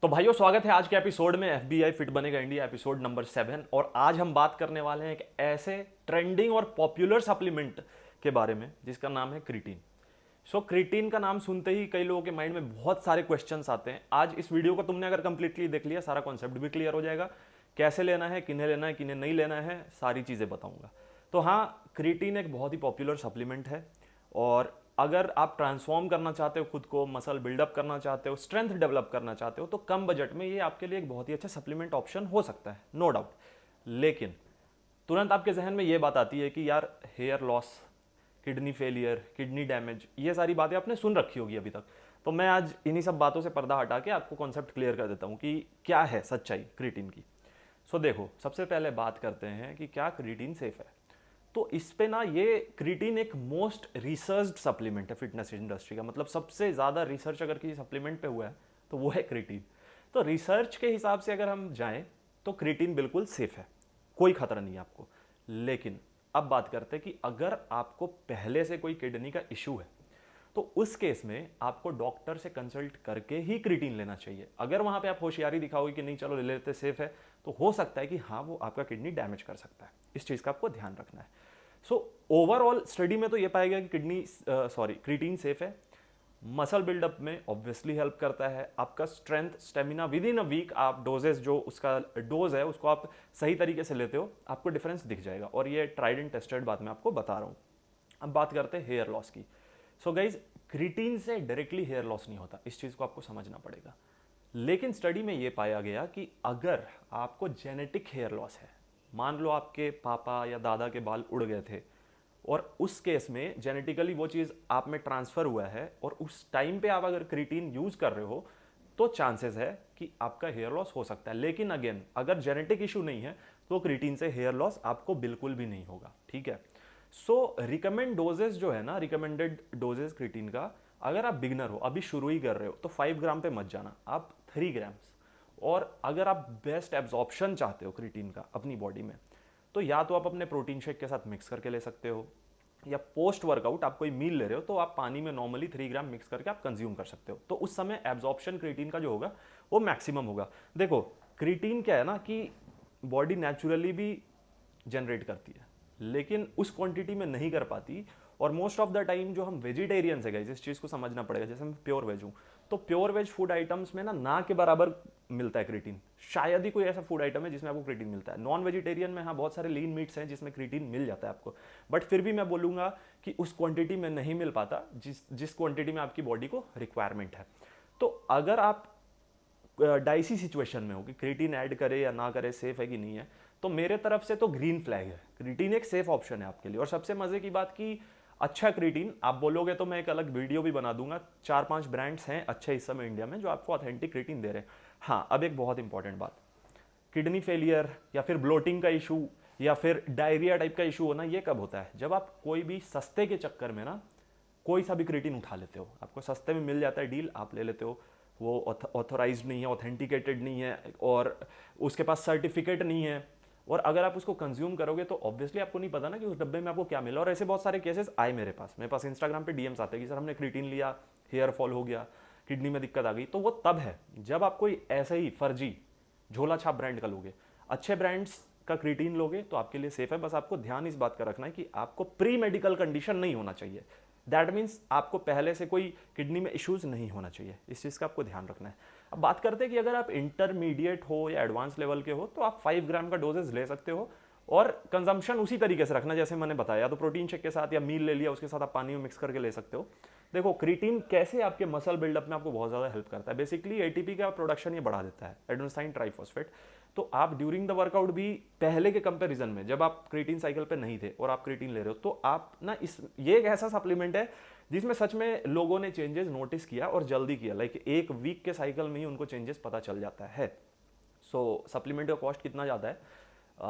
तो भाइयों, स्वागत है आज के एपिसोड में। एफबीआई फिट बनेगा इंडिया एपिसोड नंबर 7। और आज हम बात करने वाले हैं एक ऐसे ट्रेंडिंग और पॉपुलर सप्लीमेंट के बारे में जिसका नाम है क्रिटीन। क्रिटीन का नाम सुनते ही कई लोगों के माइंड में बहुत सारे क्वेश्चंस आते हैं। आज इस वीडियो को तुमने अगर कंप्लीटली देख लिया, सारा कॉन्सेप्ट भी क्लियर हो जाएगा। कैसे लेना है, किन्हें नहीं लेना है, सारी चीज़ें बताऊंगा। तो हाँ, क्रिटीन एक बहुत ही पॉपुलर सप्लीमेंट है। और अगर आप ट्रांसफॉर्म करना चाहते हो खुद को, मसल बिल्डअप करना चाहते हो, स्ट्रेंथ डेवलप करना चाहते हो, तो कम बजट में ये आपके लिए एक बहुत ही अच्छा सप्लीमेंट ऑप्शन हो सकता है, नो डाउट। लेकिन तुरंत आपके जहन में ये बात आती है कि यार, hair loss, kidney failure, kidney damage, ये सारी बातें आपने सुन रखी होगी अभी तक। तो मैं आज इन्हीं सब बातों से पर्दा हटा के आपको कॉन्सेप्ट क्लियर कर देता हूँ कि क्या है सच्चाई क्रिटीन की। देखो, सबसे पहले बात करते हैं कि क्या क्रिटीन सेफ है। तो इस पे ना, ये क्रिटीन एक मोस्ट रिसर्च्ड सप्लीमेंट है फिटनेस इंडस्ट्री का। मतलब सबसे ज़्यादा रिसर्च अगर किसी सप्लीमेंट पे हुआ है तो वो है क्रिटीन। तो रिसर्च के हिसाब से अगर हम जाएं तो क्रिटीन बिल्कुल सेफ है, कोई खतरा नहीं है आपको। लेकिन अब बात करते हैं कि अगर आपको पहले से कोई किडनी का इशू है तो उस केस में आपको डॉक्टर से कंसल्ट करके ही क्रिटीन लेना चाहिए। अगर वहां पे आप होशियारी दिखाओगे कि नहीं चलो ले लेते, सेफ है, तो हो सकता है कि हाँ, वो आपका किडनी डैमेज कर सकता है। इस चीज़ का आपको ध्यान रखना है। ओवरऑल स्टडी में तो ये पाया गया कि क्रिटीन सेफ है। मसल बिल्डअप में ऑब्वियसली हेल्प करता है। आपका strength, stamina, within a week आप डोजेस, जो उसका डोज है उसको आप सही तरीके से लेते हो, आपको डिफरेंस दिख जाएगा। और ये ट्राइड एंड टेस्टेड बात मैं आपको बता रहा हूँ। अब बात करते हैं हेयर लॉस की। गाइज, क्रिटीन से डायरेक्टली हेयर लॉस नहीं होता, इस चीज़ को आपको समझना पड़ेगा। लेकिन स्टडी में ये पाया गया कि अगर आपको जेनेटिक हेयर लॉस है, मान लो आपके पापा या दादा के बाल उड़ गए थे और उस केस में जेनेटिकली वो चीज़ आप में ट्रांसफ़र हुआ है और उस टाइम पे आप अगर क्रिटीन यूज़ कर रहे हो, तो चांसेस है कि आपका हेयर लॉस हो सकता है। लेकिन अगेन, अगर जेनेटिक इशू नहीं है तो क्रिटीन से हेयर लॉस आपको बिल्कुल भी नहीं होगा। ठीक है। रिकमेंड डोजेस जो है ना, रिकमेंडेड डोजेस क्रिटीन का, अगर आप बिगनर हो, अभी शुरू ही कर रहे हो, तो 5 ग्राम पे मत जाना, आप 3 ग्राम्स। और अगर आप बेस्ट एब्जॉर्प्शन चाहते हो क्रिटीन का अपनी बॉडी में, तो या तो आप अपने प्रोटीन शेक के साथ मिक्स करके ले सकते हो, या पोस्ट वर्कआउट आप कोई मील ले रहे हो तो आप पानी में नॉर्मली 3 ग्राम मिक्स करके आप कंज्यूम कर सकते हो। तो उस समय एब्जॉर्प्शन क्रिटीन का जो होगा वो मैक्सिमम होगा। देखो, क्रिटीन क्या है ना कि बॉडी नेचुरली भी जनरेट करती है, लेकिन उस क्वांटिटी में नहीं कर पाती। और मोस्ट ऑफ द टाइम जो हम वेजिटेरियंस है गाइस, इस चीज़ को समझना पड़ेगा। जैसे मैं प्योर वेज हूँ, तो प्योर वेज फूड आइटम्स में ना के बराबर मिलता है क्रिटीन। शायद ही कोई ऐसा फूड आइटम है जिसमें आपको क्रिटीन मिलता है। नॉन वेजिटेरियन में हाँ, बहुत सारे लीन मीट्स हैं जिसमें क्रिटीन मिल जाता है आपको, बट फिर भी मैं बोलूँगा कि उस क्वांटिटी में नहीं मिल पाता जिस क्वांटिटी में आपकी बॉडी को रिक्वायरमेंट है। तो अगर आप डाइसी सिचुएशन में हो कि क्रिटीन ऐड करे या ना करे, सेफ है कि नहीं है, तो मेरे तरफ से तो ग्रीन फ्लैग है। क्रिटीन एक सेफ ऑप्शन है आपके लिए। और सबसे मजे की बात कि अच्छा क्रिटीन आप बोलोगे तो मैं एक अलग वीडियो भी बना दूंगा। 4-5 ब्रांड्स हैं अच्छे इस समय इंडिया में जो आपको ऑथेंटिक क्रिटीन दे रहे हैं। हाँ, अब एक बहुत इंपॉर्टेंट बात, किडनी फेलियर या फिर ब्लोटिंग का इशू या फिर डायरिया टाइप का इशू होना, ये कब होता है? जब आप कोई भी सस्ते के चक्कर में ना कोई सा भी क्रिटीन उठा लेते हो। आपको सस्ते में मिल जाता है डील, आप ले लेते हो, वो ऑथोराइज्ड नहीं है, ऑथेंटिकेटेड नहीं है, और उसके पास सर्टिफिकेट नहीं है। और अगर आप उसको कंज्यूम करोगे तो ऑब्वियसली आपको नहीं पता ना कि उस डब्बे में आपको क्या मिला। और ऐसे बहुत सारे केसेस आए मेरे पास इंस्टाग्राम पे डीएम्स आते हैं कि सर हमने क्रिटीन लिया, हेयर फॉल हो गया, किडनी में दिक्कत आ गई। तो वो तब है जब आप कोई ऐसे ही फर्जी झोला छाप ब्रांड का लोगे। अच्छे ब्रांड्स का क्रिटीन लोगे तो आपके लिए सेफ है। बस आपको ध्यान इस बात का रखना है कि आपको प्री मेडिकल कंडीशन नहीं होना चाहिए। दैट मीन्स आपको पहले से कोई किडनी में इश्यूज नहीं होना चाहिए। इस चीज़ का आपको ध्यान रखना है। अब बात करते हैं कि अगर आप इंटरमीडिएट हो या एडवांस लेवल के हो तो आप 5 ग्राम का डोजेज ले सकते हो। और कंजम्पशन उसी तरीके से रखना जैसे मैंने बताया, तो प्रोटीन शेक के साथ या मील ले लिया उसके साथ आप पानी में मिक्स करके ले सकते हो। देखो, क्रिटीन कैसे आपके मसल बिल्डअप में आपको बहुत ज़्यादा हेल्प करता है। बेसिकली एटीपी का प्रोडक्शन ये बढ़ा देता है, एडेनोसाइन ट्राइफॉस्फेट। तो आप ड्यूरिंग द वर्कआउट भी पहले के कंपैरिजन में, जब आप क्रिटीन साइकिल पे नहीं थे और आप क्रिटीन ले रहे हो, तो आप ना ये एक ऐसा सप्लीमेंट है जिसमें सच में लोगों ने चेंजेस नोटिस किया और जल्दी किया। लाइक एक वीक के साइकिल में ही उनको चेंजेस पता चल जाता है। सप्लीमेंट का कॉस्ट कितना ज़्यादा है?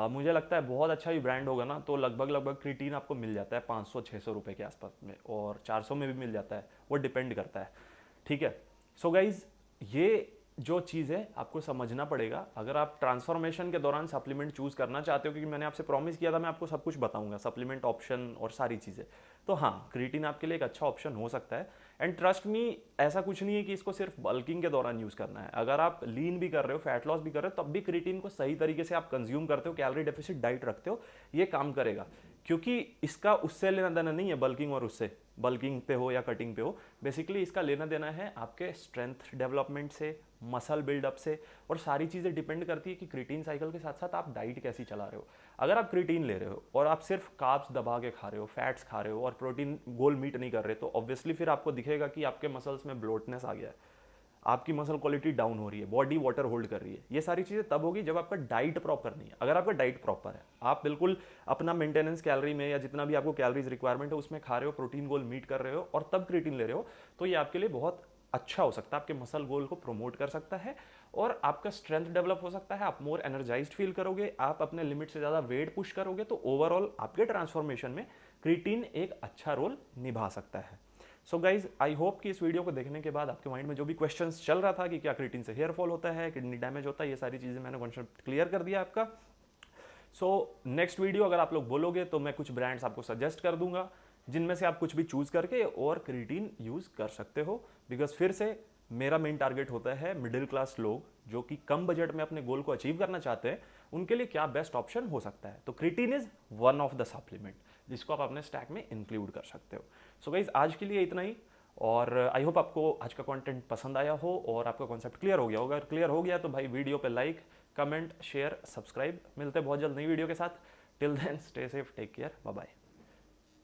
मुझे लगता है बहुत अच्छा भी ब्रांड होगा ना तो लगभग क्रिटीन आपको मिल जाता है 500-600 रुपये के आसपास में, और 400 में भी मिल जाता है, वो डिपेंड करता है। ठीक है। गाइज, ये जो चीज़ है आपको समझना पड़ेगा अगर आप ट्रांसफॉर्मेशन के दौरान सप्लीमेंट चूज करना चाहते हो, क्योंकि मैंने आपसे प्रॉमिस किया था मैं आपको सब कुछ बताऊंगा, सप्लीमेंट ऑप्शन और सारी चीज़ें। तो हाँ, क्रिएटिन आपके लिए एक अच्छा ऑप्शन हो सकता है। एंड ट्रस्ट मी, ऐसा कुछ नहीं है कि इसको सिर्फ बल्किंग के दौरान यूज़ करना है। अगर आप लीन भी कर रहे हो, फैट लॉस भी कर रहे हो, तब भी क्रिएटिन को सही तरीके से आप कंज्यूम करते हो, कैलोरी डेफिसिट डाइट रखते हो, ये काम करेगा। क्योंकि इसका उससे लेना देना नहीं है, बल्किंग और उससे, बल्किंग पे हो या कटिंग पे हो, बेसिकली इसका लेना देना है आपके स्ट्रेंथ डेवलपमेंट से, मसल बिल्डअप से, और सारी चीज़ें डिपेंड करती है कि क्रिएटिन साइकिल के साथ साथ आप डाइट कैसी चला रहे हो। अगर आप क्रिएटिन ले रहे हो और आप सिर्फ कार्ब्स दबा के खा रहे हो, फैट्स खा रहे हो और प्रोटीन गोल मीट नहीं कर रहे, तो ऑब्वियसली फिर आपको दिखेगा कि आपके मसल्स में ब्लोटनेस आ गया है, आपकी मसल क्वालिटी डाउन हो रही है, बॉडी वाटर होल्ड कर रही है। ये सारी चीज़ें तब होगी जब आपका डाइट प्रॉपर नहीं है। अगर आपका डाइट प्रॉपर है, आप बिल्कुल अपना मेंटेनेंस कैलोरी में या जितना भी आपको कैलोरीज रिक्वायरमेंट है उसमें खा रहे हो, प्रोटीन गोल मीट कर रहे हो और तब क्रिएटिन ले रहे हो, तो ये आपके लिए बहुत अच्छा हो सकता है, आपके मसल गोल को प्रमोट कर सकता है और आपका स्ट्रेंथ डेवलप हो सकता है, आप मोर एनर्जाइज्ड फील करोगे, आप अपने लिमिट से ज़्यादा वेट पुश करोगे, तो ओवरऑल आपके ट्रांसफॉर्मेशन में क्रिएटिन एक अच्छा रोल निभा सकता है। सो गाइज, आई होप कि इस वीडियो को देखने के बाद आपके माइंड में जो भी क्वेश्चंस चल रहा था कि क्या क्रिएटिन से हेयर फॉल होता है, किडनी डैमेज होता है, ये सारी चीज़ें मैंने कॉन्सेप्ट क्लियर कर दिया आपका। सो नेक्स्ट वीडियो अगर आप लोग बोलोगे तो मैं कुछ ब्रांड्स आपको सजेस्ट कर दूंगा जिनमें से आप कुछ भी चूज करके और क्रिएटिन यूज कर सकते हो। बिकॉज फिर से मेरा मेन टारगेट होता है मिडिल क्लास लोग जो कि कम बजट में अपने गोल को अचीव करना चाहते हैं, उनके लिए क्या बेस्ट ऑप्शन हो सकता है। तो creatine is one of the supplement जिसको आप अपने स्टैक में इंक्लूड कर सकते हो। सो गाइज, आज के लिए इतना ही, और आई होप आपको आज का कंटेंट पसंद आया हो और आपका कॉन्सेप्ट क्लियर हो गया होगा। अगर क्लियर हो गया तो भाई वीडियो पे लाइक, कमेंट, शेयर, सब्सक्राइब। मिलते हैं बहुत जल्द नई वीडियो के साथ। Till then stay safe, take care, bye bye.